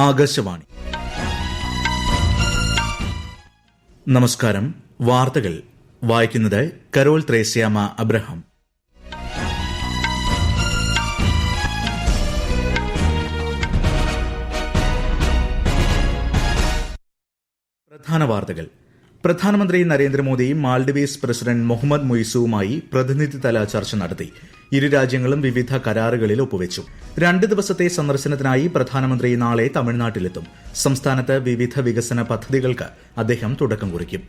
ആകാശവാണി. നമസ്കാരം. വാർത്തകൾ വായിക്കുന്നത് കരോൾ ത്രേസ്യാമ അബ്രഹാം. പ്രധാന വാർത്തകൾ. പ്രധാനമന്ത്രി നരേന്ദ്രമോദി മാൽഡീവ്സ് പ്രസിഡന്റ് മുഹമ്മദ് മുയിസുവുമായി പ്രതിനിധിതല ചർച്ച നടത്തി. ഇരു രാജ്യങ്ങളും വിവിധ കരാറുകളിൽ ഒപ്പുവച്ചു. 2 ദിവസത്തെ സന്ദർശനത്തിനായി പ്രധാനമന്ത്രി നാളെ തമിഴ്നാട്ടിലെത്തും. സംസ്ഥാനത്ത് വിവിധ വികസന പദ്ധതികൾക്ക് അദ്ദേഹം തുടക്കം കുറിക്കും.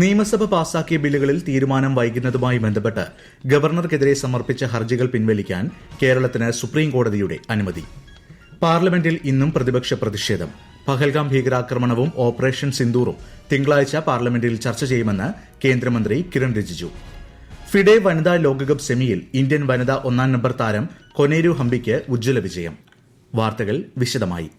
നിയമസഭ പാസാക്കിയ ബില്ലുകളിൽ തീരുമാനം വൈകുന്നതുമായി ബന്ധപ്പെട്ട് ഗവർണർക്കെതിരെ സമർപ്പിച്ച ഹർജികൾ പിൻവലിക്കാൻ കേരളത്തിന് സുപ്രീംകോടതിയുടെ അനുമതി. പാർലമെന്റിൽ ഇന്നും പ്രതിപക്ഷ പ്രതിഷേധം. പഹൽഗാം ഭീകരാക്രമണവും ഓപ്പറേഷൻ സിന്ദൂറും തിങ്കളാഴ്ച പാർലമെന്റിൽ ചർച്ച ചെയ്യുമെന്ന് കേന്ദ്രമന്ത്രി കിരൺ റിജിജു. ഫിഡെ വനിതാ ലോകകപ്പ് സെമിയിൽ ഇന്ത്യൻ വനിതാ 1-ാം നമ്പർ താരം കൊനേരു ഹംപിക്ക് ഉജ്ജ്വല വിജയം. വാർത്തകൾ വിശദമായി.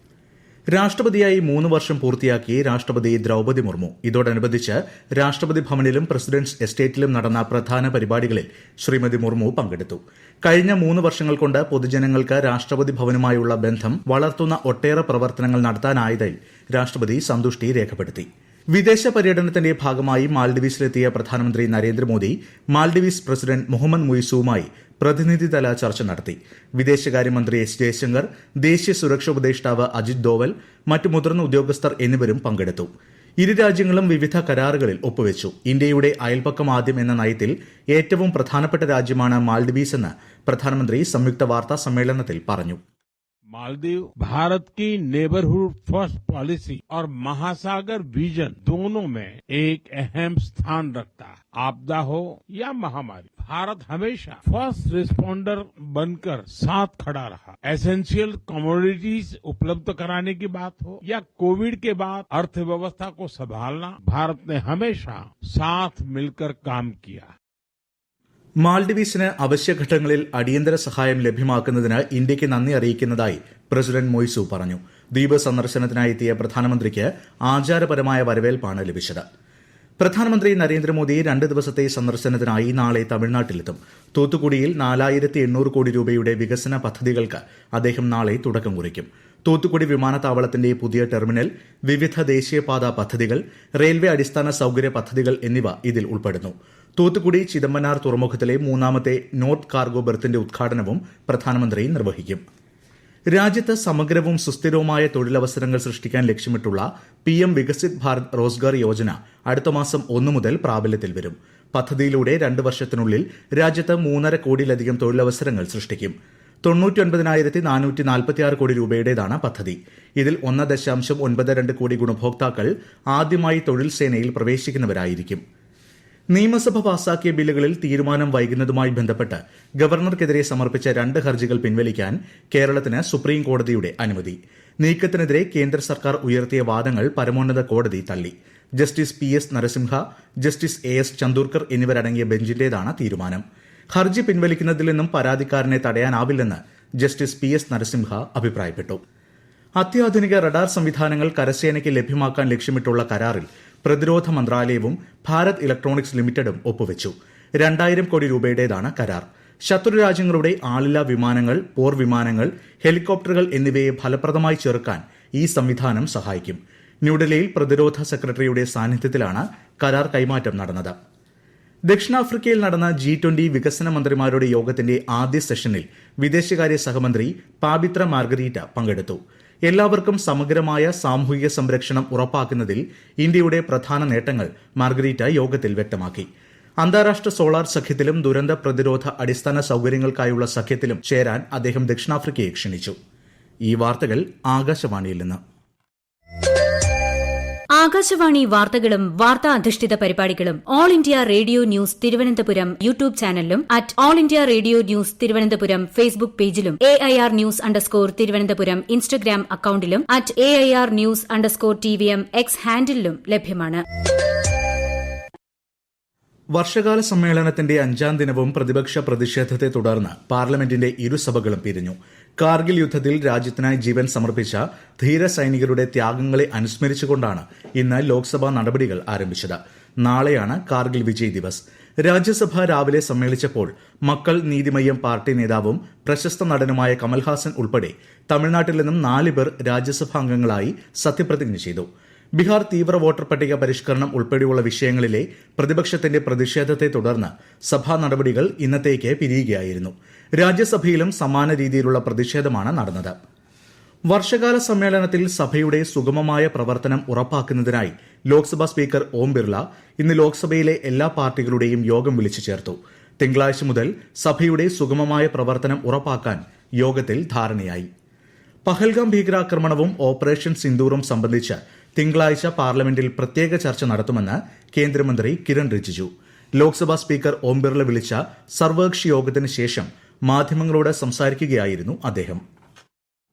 രാഷ്ട്രപതിയായി 3 വർഷം പൂർത്തിയാക്കി രാഷ്ട്രപതി ദ്രൌപദി മുർമു. ഇതോടനുബന്ധിച്ച് രാഷ്ട്രപതി ഭവനിലും പ്രസിഡന്റ്സ് എസ്റ്റേറ്റിലും നടന്ന പ്രധാന പരിപാടികളിൽ ശ്രീമതി മുർമു പങ്കെടുത്തു. കഴിഞ്ഞ 3 വർഷങ്ങൾ കൊണ്ട് പൊതുജനങ്ങൾക്ക് രാഷ്ട്രപതി ഭവനുമായുള്ള ബന്ധം വളർത്തുന്ന ഒട്ടേറെ പ്രവർത്തനങ്ങൾ നടത്താനായതിൽ രാഷ്ട്രപതി സന്തുഷ്ടി രേഖപ്പെടുത്തി. വിദേശ പര്യടനത്തിന്റെ ഭാഗമായി മാൽഡീവ്സിലെത്തിയ പ്രധാനമന്ത്രി നരേന്ദ്രമോദി മാൽഡീവ്സ് പ്രസിഡന്റ് മുഹമ്മദ് മുയിസുവുമായി പ്രതിനിധിതല ചർച്ച നടത്തി. വിദേശകാര്യമന്ത്രി എസ് ജയശങ്കർ, ദേശീയ സുരക്ഷാ ഉപദേഷ്ടാവ് അജിത് ഡോവൽ, മറ്റ് മുതിർന്ന ഉദ്യോഗസ്ഥർ എന്നിവരും പങ്കെടുത്തു. ഇരു രാജ്യങ്ങളും വിവിധ കരാറുകളിൽ ഒപ്പുവച്ചു. ഇന്ത്യയുടെ അയൽപക്കം ആദ്യം എന്ന നയത്തിൽ ഏറ്റവും പ്രധാനപ്പെട്ട രാജ്യമാണ് മാൽഡീവ്സ് എന്ന് പ്രധാനമന്ത്രി സംയുക്ത വാർത്താ സമ്മേളനത്തിൽ പറഞ്ഞു. मालदीव भारत की नेबरहुड फर्स्ट पॉलिसी और महासागर विजन दोनों में एक अहम स्थान रखता है. आपदा हो या महामारी, भारत हमेशा फर्स्ट रिस्पॉन्डर बनकर साथ खड़ा रहा. एसेंशियल कमोडिटीज उपलब्ध कराने की बात हो या कोविड के बाद अर्थव्यवस्था को संभालना, भारत ने हमेशा साथ मिलकर काम किया. മാൽഡീവ്സിന് അവശ്യഘട്ടങ്ങളിൽ അടിയന്തര സഹായം ലഭ്യമാക്കുന്നതിന് ഇന്ത്യയ്ക്ക് നന്ദി അറിയിക്കുന്നതായി പ്രസിഡന്റ് മൊയ്സു പറഞ്ഞു. ദ്വീപ് സന്ദർശനത്തിനായി എത്തിയ പ്രധാനമന്ത്രിക്ക് ആചാരപരമായ വരവേൽപ്പാണ് ലഭിച്ചത്. പ്രധാനമന്ത്രി നരേന്ദ്രമോദി 2 ദിവസത്തെ സന്ദർശനത്തിനായി നാളെ തമിഴ്നാട്ടിലെത്തും. തൂത്തുക്കുടിയിൽ 4800 കോടി രൂപയുടെ വികസന പദ്ധതികൾക്ക് അദ്ദേഹം നാളെ തുടക്കം കുറിക്കും. തൂത്തുക്കുടി വിമാനത്താവളത്തിന്റെ പുതിയ ടെർമിനൽ, വിവിധ ദേശീയപാത പദ്ധതികൾ, റെയിൽവേ അടിസ്ഥാന സൌകര്യ പദ്ധതികൾ എന്നിവ ഇതിൽ ഉൾപ്പെടുന്നു. തൂത്തുക്കുടി ചിദംബനാർ തുറമുഖത്തിലെ 3ാമത്തെ നോർത്ത് കാർഗോ ബെർത്തിന്റെ ഉദ്ഘാടനവും പ്രധാനമന്ത്രി നിർവഹിക്കും. രാജ്യത്ത് സമഗ്രവും സുസ്ഥിരവുമായ തൊഴിലവസരങ്ങൾ സൃഷ്ടിക്കാൻ ലക്ഷ്യമിട്ടുള്ള PM വികസിത് ഭാരത് റോസ്ഗാർ യോജന അടുത്ത മാസം 1 മുതൽ പ്രാബല്യത്തിൽ വരും. പദ്ധതിയിലൂടെ 2 വർഷത്തിനുള്ളിൽ രാജ്യത്ത് 3.5 കോടിയിലധികം തൊഴിലവസരങ്ങൾ സൃഷ്ടിക്കും. 99,446 കോടി രൂപയുടേതാണ് പദ്ധതി. ഇതിൽ 1.92 കോടി ഗുണഭോക്താക്കൾ ആദ്യമായി തൊഴിൽ സേനയിൽ പ്രവേശിക്കുന്നവരായിരിക്കും. നിയമസഭ പാസാക്കിയ ബില്ലുകളിൽ തീരുമാനം വൈകുന്നതുമായി ബന്ധപ്പെട്ട് ഗവർണർക്കെതിരെ സമർപ്പിച്ച 2 ഹർജികൾ പിൻവലിക്കാൻ കേരളത്തിന് സുപ്രീംകോടതിയുടെ അനുമതി. നീക്കത്തിനെതിരെ കേന്ദ്ര സർക്കാർ ഉയർത്തിയ വാദങ്ങൾ പരമോന്നത കോടതി തള്ളി. Justice PS Narasimha, justice AS Chandurkar എന്നിവരടങ്ങിയ ബെഞ്ചിന്റേതാണ് തീരുമാനം. ഹർജി പിൻവലിക്കുന്നതിൽ നിന്നും പരാതിക്കാരനെ തടയാനാവില്ലെന്ന് ജസ്റ്റിസ് PS നരസിംഹ അഭിപ്രായപ്പെട്ടു. അത്യാധുനിക റഡാർ സംവിധാനങ്ങൾ കരസേനയ്ക്ക് ലഭ്യമാക്കാൻ ലക്ഷ്യമിട്ടുള്ള കരാറിൽ പ്രതിരോധ മന്ത്രാലയവും ഭാരത് ഇലക്ട്രോണിക്സ് ലിമിറ്റഡും ഒപ്പുവച്ചു. 2000 കോടി രൂപയുടേതാണ് കരാർ. ശത്രു രാജ്യങ്ങളുടെ ആളില്ലാ വിമാനങ്ങൾ, പോർ വിമാനങ്ങൾ, ഹെലികോപ്റ്ററുകൾ എന്നിവയെ ഫലപ്രദമായി ചെറുക്കാൻ ഈ സംവിധാനം സഹായിക്കും. ന്യൂഡൽഹിയിൽ പ്രതിരോധ സെക്രട്ടറിയുടെ സാന്നിധ്യത്തിലാണ് കരാർ കൈമാറ്റം നടന്നത്. ദക്ഷിണാഫ്രിക്കയിൽ നടന്ന G20 വികസന മന്ത്രിമാരുടെ യോഗത്തിന്റെ ആദ്യ സെഷനിൽ വിദേശകാര്യ സഹമന്ത്രി പാബിത്ര മാർഗരീറ്റ പങ്കെടുത്തു. എല്ലാവർക്കും സമഗ്രമായ സാമൂഹിക സംരക്ഷണം ഉറപ്പാക്കുന്നതിൽ ഇന്ത്യയുടെ പ്രധാന നേട്ടങ്ങൾ മാർഗരീറ്റ യോഗത്തിൽ വ്യക്തമാക്കി. അന്താരാഷ്ട്ര സോളാർ സഖ്യത്തിലും ദുരന്ത പ്രതിരോധ അടിസ്ഥാന സൌകര്യങ്ങൾക്കായുള്ള സഖ്യത്തിലും ചേരാൻ അദ്ദേഹം ദക്ഷിണാഫ്രിക്കയെ ക്ഷണിച്ചു. ഈ വാർത്തകൾ ആകാശവാണിയിൽ നിന്ന്. ആകാശവാണി വാർത്തകളും വാർത്താ അധിഷ്ഠിത പരിപാടികളും all India radio news Thiruvananthapuram YouTube ചാനലിലും @all India radio news Thiruvananthapuram Facebook പേജിലും AIR ന്യൂസ് തിരുവനന്തപുരം ഇൻസ്റ്റഗ്രാം അക്കൌണ്ടിലും @AIR ന്യൂസ് TVM X ഹാൻഡിലും ലഭ്യമാണ്. വർഷകാല സമ്മേളനത്തിന്റെ 5ാം ദിനവും പ്രതിപക്ഷ പ്രതിഷേധത്തെ തുടർന്ന് പാർലമെന്റിന്റെ ഇരുസഭകളും പിരിഞ്ഞു. കാർഗിൽ യുദ്ധത്തിൽ രാജ്യത്തിനായി ജീവൻ സമർപ്പിച്ച ധീര സൈനികരുടെ ത്യാഗങ്ങളെ അനുസ്മരിച്ചുകൊണ്ടാണ് ഇന്ന് ലോക്സഭാ നടപടികൾ ആരംഭിച്ചത്. നാളെയാണ് കാർഗിൽ വിജയ് ദിവസ്. രാജ്യസഭ രാവിലെ സമ്മേളിച്ചപ്പോൾ മക്കൾ നീതിമയ്യം പാർട്ടി നേതാവും പ്രശസ്ത നടനുമായ കമൽഹാസൻ ഉൾപ്പെടെ തമിഴ്നാട്ടിൽ നിന്നും 4 പേർ രാജ്യസഭാ അംഗങ്ങളായി സത്യപ്രതിജ്ഞ ചെയ്തു. ബീഹാർ തീവ്ര വോട്ടർ പട്ടിക പരിഷ്കരണം ഉൾപ്പെടെയുള്ള വിഷയങ്ങളിലെ പ്രതിപക്ഷത്തിന്റെ പ്രതിഷേധത്തെ തുടർന്ന് സഭാ നടപടികൾ ഇന്നത്തേക്ക് പിരിയുകയായിരുന്നു. രാജ്യസഭയിലും സമാന രീതിയിലുള്ള പ്രതിഷേധമാണ് നടന്നത്. വർഷകാല സമ്മേളനത്തിൽ സഭയുടെ സുഗമമായ പ്രവർത്തനം ഉറപ്പാക്കുന്നതിനായി ലോക്സഭാ സ്പീക്കർ ഓം ബിർള ഇന്ന് ലോക്സഭയിലെ എല്ലാ പാർട്ടികളുടെയും യോഗം വിളിച്ചു ചേർത്തു. തിങ്കളാഴ്ച മുതൽ സഭയുടെ സുഗമമായ പ്രവർത്തനം ഉറപ്പാക്കാൻ യോഗത്തിൽ ധാരണയായി. പഹൽഗാം ഭീകരാക്രമണവും ഓപ്പറേഷൻ സിന്ദൂറും സംബന്ധിച്ച് തിങ്കളാഴ്ച പാർലമെന്റിൽ പ്രത്യേക ചർച്ച നടത്തുമെന്ന് കേന്ദ്രമന്ത്രി കിരൺ റിജിജു. ലോക്സഭാ സ്പീക്കർ ഓം ബിർള വിളിച്ച സർവകക്ഷി യോഗത്തിന് ശേഷം മാധ്യമങ്ങളോട് സംസാരിക്കുകയായിരുന്നു അദ്ദേഹം.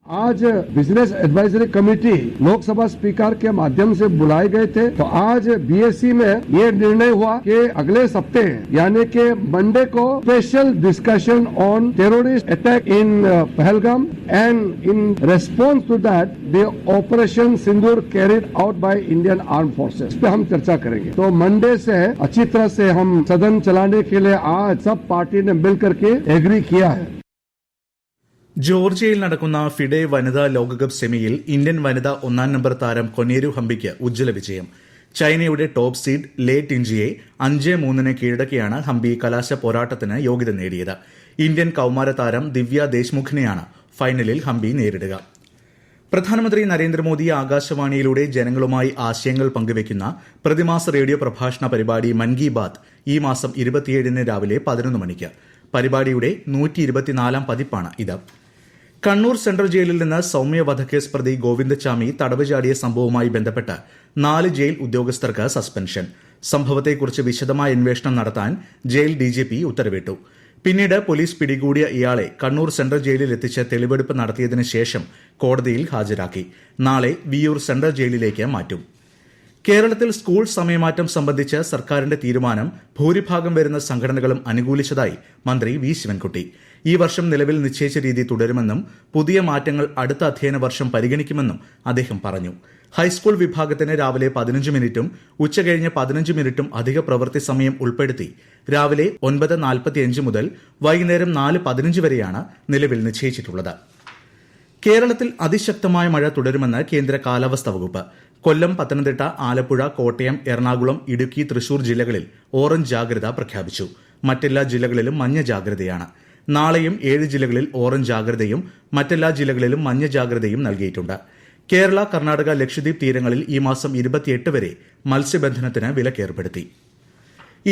आज business advisory committee Lok Sabha speaker के माध्यम से बुलाए गए थे, तो आज बीएससी में ये निर्णय हुआ कि अगले सप्ताह यानी कि मंडे को special discussion on terrorist attack in Pahalgam and in response to that the operation Sindoor carried out by Indian arm forces, इस पे हम चर्चा करेंगे. तो मंडे से अच्छी तरह से हम सदन चलाने के लिए आज सब पार्टी ने मिल करके एग्री किया है. ജോർജിയയിൽ നടക്കുന്ന ഫിഡെ വനിതാ ലോകകപ്പ് സെമിയിൽ ഇന്ത്യൻ വനിതാ 1-ാം നമ്പർ താരം കൊനേരു ഹംപിക്ക് ഉജ്ജ്വല വിജയം. ചൈനയുടെ ടോപ്പ് സീഡ് ലേ ടിൻജിയെ 5-3 കീഴടക്കിയാണ് ഹംപി കലാശ പോരാട്ടത്തിന് യോഗ്യത നേടിയത്. ഇന്ത്യൻ കൌമാര താരം ദിവ്യ ദേശ്മുഖിനെയാണ് ഫൈനലിൽ ഹംപി നേരിടുക. പ്രധാനമന്ത്രി നരേന്ദ്രമോദി ആകാശവാണിയിലൂടെ ജനങ്ങളുമായി ആശയങ്ങൾ പങ്കുവയ്ക്കുന്ന പ്രതിമാസ റേഡിയോ പ്രഭാഷണ പരിപാടി മൻ കി ബാത് ഈ മാസം 27 രാവിലെ 11 മണിക്ക്. പരിപാടിയുടെ 124-ാം പതിപ്പാണ് ഇത്. കണ്ണൂർ സെൻട്രൽ ജയിലിൽ നിന്ന് സൌമ്യ വധക്കേസ് പ്രതി ഗോവിന്ദച്ചാമി തടവ് ചാടിയ സംഭവവുമായി ബന്ധപ്പെട്ട് 4 ജയിൽ ഉദ്യോഗസ്ഥർക്ക് സസ്പെൻഷൻ. സംഭവത്തെക്കുറിച്ച് വിശദമായ അന്വേഷണം നടത്താൻ ജയിൽ ഡിജിപി ഉത്തരവിട്ടു. പിന്നീട് പോലീസ് പിടികൂടിയ ഇയാളെ കണ്ണൂർ സെൻട്രൽ ജയിലിൽ എത്തിച്ച് തെളിവെടുപ്പ് നടത്തിയതിനു ശേഷം കോടതിയിൽ ഹാജരാക്കി. നാളെ വിയ്യൂർ സെൻട്രൽ ജയിലിലേക്ക് മാറ്റും. കേരളത്തിൽ സ്കൂൾ സമയമാറ്റം സംബന്ധിച്ച് സർക്കാരിന്റെ തീരുമാനം ഭൂരിഭാഗം വരുന്ന സംഘടനകളും അനുകൂലിച്ചതായി മന്ത്രി വി ശിവൻകുട്ടി. ഈ വർഷം നിലവിൽ നിശ്ചയിച്ച രീതി തുടരുമെന്നും പുതിയ മാറ്റങ്ങൾ അടുത്ത അധ്യയന വർഷം പരിഗണിക്കുമെന്നും അദ്ദേഹം പറഞ്ഞു. ഹൈസ്കൂൾ വിഭാഗത്തിന് രാവിലെ 15 മിനിറ്റും ഉച്ചകഴിഞ്ഞ് 15 മിനിറ്റും അധിക പ്രവൃത്തി സമയം ഉൾപ്പെടുത്തി രാവിലെ 9:45 മുതൽ വൈകുന്നേരം 4:15 വരെയാണ് നിലവിൽ നിശ്ചയിച്ചിട്ടുള്ളത്. കേരളത്തിൽ അതിശക്തമായ മഴ തുടരുമെന്ന് കേന്ദ്ര കാലാവസ്ഥാ വകുപ്പ്. കൊല്ലം, പത്തനംതിട്ട, ആലപ്പുഴ, കോട്ടയം, എറണാകുളം, ഇടുക്കി, തൃശൂർ ജില്ലകളിൽ ഓറഞ്ച് ജാഗ്രത പ്രഖ്യാപിച്ചു. മറ്റെല്ലാ ജില്ലകളിലും മഞ്ഞ ജാഗ്രതയാണ്. നാളെയും 7 ജില്ലകളിൽ ഓറഞ്ച് ജാഗ്രതയും മറ്റെല്ലാ ജില്ലകളിലും മഞ്ഞ ജാഗ്രതയും നൽകിയിട്ടുണ്ട്. കേരള, കർണാടക, ലക്ഷദ്വീപ് തീരങ്ങളിൽ ഈ മാസം 28 വരെ മത്സ്യബന്ധനത്തിന് വിലക്കേർപ്പെടുത്തി.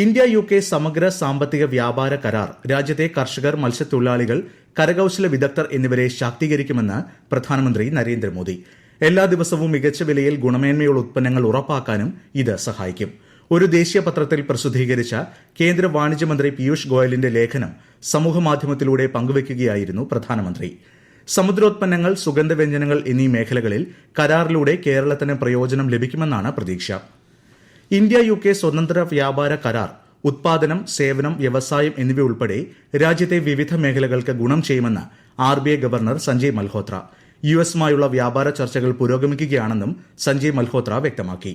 ഇന്ത്യ UK സമഗ്ര സാമ്പത്തിക വ്യാപാര കരാർ രാജ്യത്തെ കർഷകർ, മത്സ്യത്തൊഴിലാളികൾ, കരകൌശല വിദഗ്ധർ എന്നിവരെ ശാക്തീകരിക്കുമെന്ന് പ്രധാനമന്ത്രി നരേന്ദ്രമോദി. എല്ലാ ദിവസവും മികച്ച വിലയിൽ ഗുണമേന്മയുള്ള ഉത്പന്നങ്ങൾ ഉറപ്പാക്കാനും ഇത് സഹായിക്കും. ഒരു ദേശീയ പത്രത്തിൽ പ്രസിദ്ധീകരിച്ച കേന്ദ്ര വാണിജ്യമന്ത്രി പീയൂഷ് ഗോയലിന്റെ ലേഖനം സമൂഹമാധ്യമത്തിലൂടെ പങ്കുവയ്ക്കുകയായിരുന്നു പ്രധാനമന്ത്രി. സമുദ്രോത്പന്നങ്ങൾ, സുഗന്ധവ്യഞ്ജനങ്ങൾ എന്നീ മേഖലകളിൽ കരാറിലൂടെ കേരളത്തിന് പ്രയോജനം ലഭിക്കുമെന്നാണ് പ്രതീക്ഷ. ഇന്ത്യ UK സ്വതന്ത്ര വ്യാപാര കരാർ ഉത്പാദനം, സേവനം, വ്യവസായം എന്നിവയുൾപ്പെടെ രാജ്യത്തെ വിവിധ മേഖലകൾക്ക് ഗുണം ചെയ്യുമെന്ന് RBI ഗവർണർ സഞ്ജയ് മൽഹോത്ര. യുഎസുമായുള്ള വ്യാപാര ചർച്ചകൾ പുരോഗമിക്കുകയാണെന്നും സഞ്ജയ് മൽഹോത്ര വ്യക്തമാക്കി.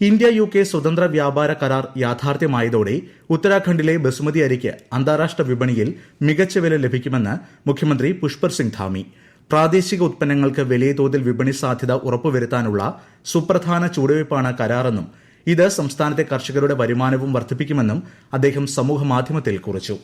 ഇന്ത്യ UK സ്വതന്ത്ര വ്യാപാര കരാർ യാഥാർത്ഥ്യമായതോടെ ഉത്തരാഖണ്ഡിലെ ബസുമതി അരിക്ക് അന്താരാഷ്ട്ര വിപണിയിൽ മികച്ച വില ലഭിക്കുമെന്ന് മുഖ്യമന്ത്രി പുഷ്പർ സിംഗ് ധാമി. പ്രാദേശിക ഉത്പന്നങ്ങൾക്ക് വലിയ തോതിൽ വിപണി സാധ്യത ഉറപ്പുവരുത്താനുള്ള സുപ്രധാന ചുവടുവയ്പ്പാണ് കരാറെന്നും ഇത് സംസ്ഥാനത്തെ കർഷകരുടെ വരുമാനവും വർദ്ധിപ്പിക്കുമെന്നും അദ്ദേഹം സമൂഹമാധ്യമത്തിൽ കുറിച്ചു.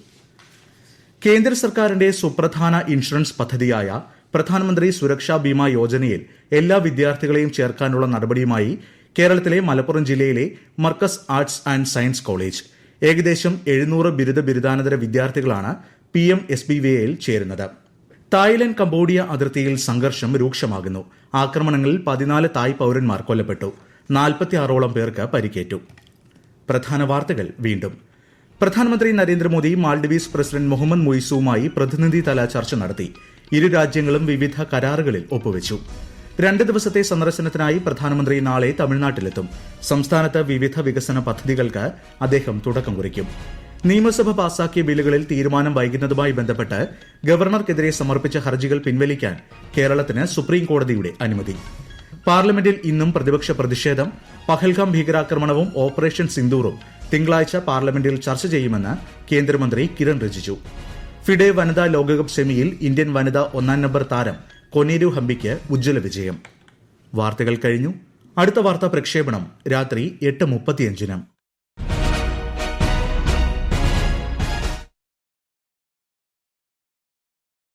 കേന്ദ്ര സർക്കാരിന്റെ സുപ്രധാന ഇൻഷുറൻസ് പദ്ധതിയായ പ്രധാനമന്ത്രി സുരക്ഷാ ബീമാ യോജനയിൽ എല്ലാ വിദ്യാർത്ഥികളെയും ചേർക്കാനുള്ള നടപടിയുമായി കേരളത്തിലെ മലപ്പുറം ജില്ലയിലെ Markaz arts and science college. ഏകദേശം 700 ബിരുദാനന്തര വിദ്യാർത്ഥികളാണ് PMSBVയിൽ ചേരുന്നത്. തായ്ലൻഡ്, കംബോഡിയ അതിർത്തിയിൽ സംഘർഷം രൂക്ഷമാകുന്നു. ആക്രമണങ്ങളിൽ 14 തായ് പൌരന്മാർ കൊല്ലപ്പെട്ടു. 46ഓളം പേർക്ക് പരിക്കേറ്റു. പ്രധാന വാർത്തകൾ വീണ്ടും. പ്രധാനമന്ത്രി നരേന്ദ്രമോദി മാൽഡീവ്സ് പ്രസിഡന്റ് മുഹമ്മദ് മുയിസുവുമായി പ്രതിനിധിതല ചർച്ച നടത്തി. ഇരു രാജ്യങ്ങളും വിവിധ കരാറുകളിൽ ഒപ്പുവച്ചു. 2 ദിവസത്തെ സന്ദർശനത്തിനായി പ്രധാനമന്ത്രി നാളെ തമിഴ്നാട്ടിലെത്തും. സംസ്ഥാനത്ത് വിവിധ വികസന പദ്ധതികൾക്ക് അദ്ദേഹം തുടക്കം കുറിക്കും. നിയമസഭ പാസാക്കിയ ബില്ലുകളിൽ തീരുമാനം വൈകുന്നതുമായി ബന്ധപ്പെട്ട് ഗവർണർക്കെതിരെ സമർപ്പിച്ച ഹർജികൾ പിൻവലിക്കാൻ കേരളത്തിന് സുപ്രീം കോടതിയുടെ അനുമതി. പാർലമെന്റിൽ ഇന്നും പ്രതിപക്ഷ പ്രതിഷേധം. പഹൽഗാം ഭീകരാക്രമണവും ഓപ്പറേഷൻ സിന്ദൂറും തിങ്കളാഴ്ച പാർലമെന്റിൽ ചർച്ച ചെയ്യുമെന്ന് കേന്ദ്രമന്ത്രി കിരൺ റിജിജു. ഫിഡെ വനിതാ ലോകകപ്പ് സെമിയിൽ ഇന്ത്യൻ വനിതാ ഒന്നാം നമ്പർ താരം കൊനേരു ഹംപിക്ക് ഉജ്ജ്വല വിജയം. വാർത്തകൾ കഴിഞ്ഞു. അടുത്ത വാർത്താ പ്രക്ഷേപണം രാത്രി 8:35.